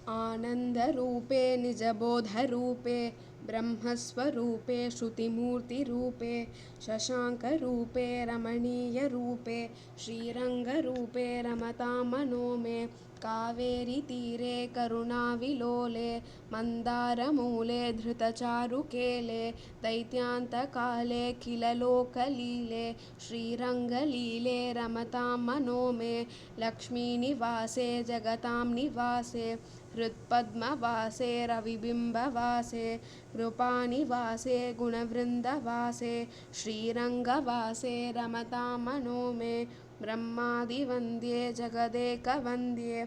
आनन्दरूपे निजबोधरूपे ब्रह्मस्वरूपे श्रुतिमूर्तिरूपे शशाङ्करूपे रमणीयरूपे श्रीरङ्गरूपे रमतां मनो मे कावेरीतीरे करुणाविलोले मन्दारमूले धृतचारुकेले दैत्यान्तकाले किल लोकलीले श्रीरङ्गलीले रमतां मनो मे लक्ष्मीनिवासे जगतां निवासे हृत्पद्मवासे रविबिम्बवासे कृपानिवासे गुणवृन्दवासे श्रीरङ्गवासे रमतां मनो मे ब्रह्मादिवन्द्ये जगदेकवन्द्ये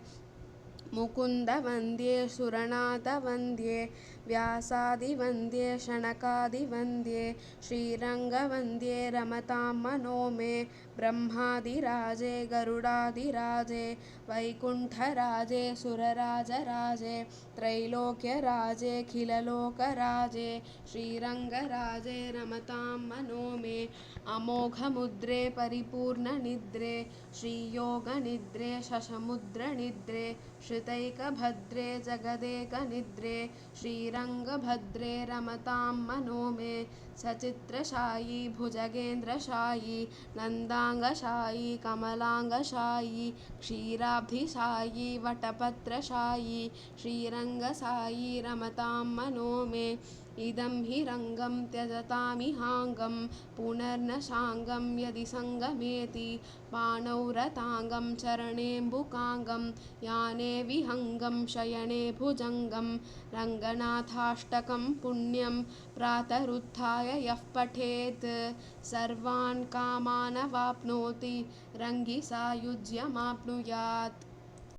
मुकुन्दवन्द्ये सुरनाथवन्द्ये व्यासादिवन्द्ये शनकादिवन्द्ये श्रीरङ्गवन्द्ये रमतां मनो मे ब्रह्मादिराजे गरुडादिराजे वैकुण्ठराजे सुरराजराजे त्रैलोक्यराजे खिललोकराजे श्रीरङ्गराजे रमतां मनो मे अमोघमुद्रे परिपूर्णनिद्रे श्रीयोगनिद्रे शशमुद्रनिद्रे श्रुतैकभद्रे जगदेकनिद्रे श्रीरङ्गभद्रे रमतां मनो मे सचित्रशायी भुजगेन्द्रशायी नन्दाङ्गशायी कमलाङ्गशायी क्षीराब्धिशायी वटपत्रशायी श्रीरङ्गसायी रमतां मनो मे इदं हि रङ्गं त्यजतामिहाङ्गं पुनर्न शाङ्गं यदि सङ्गमेति पाणौ रताङ्गं चरणेऽम्बुकाङ्गं याने विहङ्गं शयने भुजङ्गं रङ्गनाथाष्टकं पुण्यं प्रातरुत्थाय यः पठेत् सर्वान् कामानवाप्नोति रङ्गिसायुज्यमाप्नुयात्।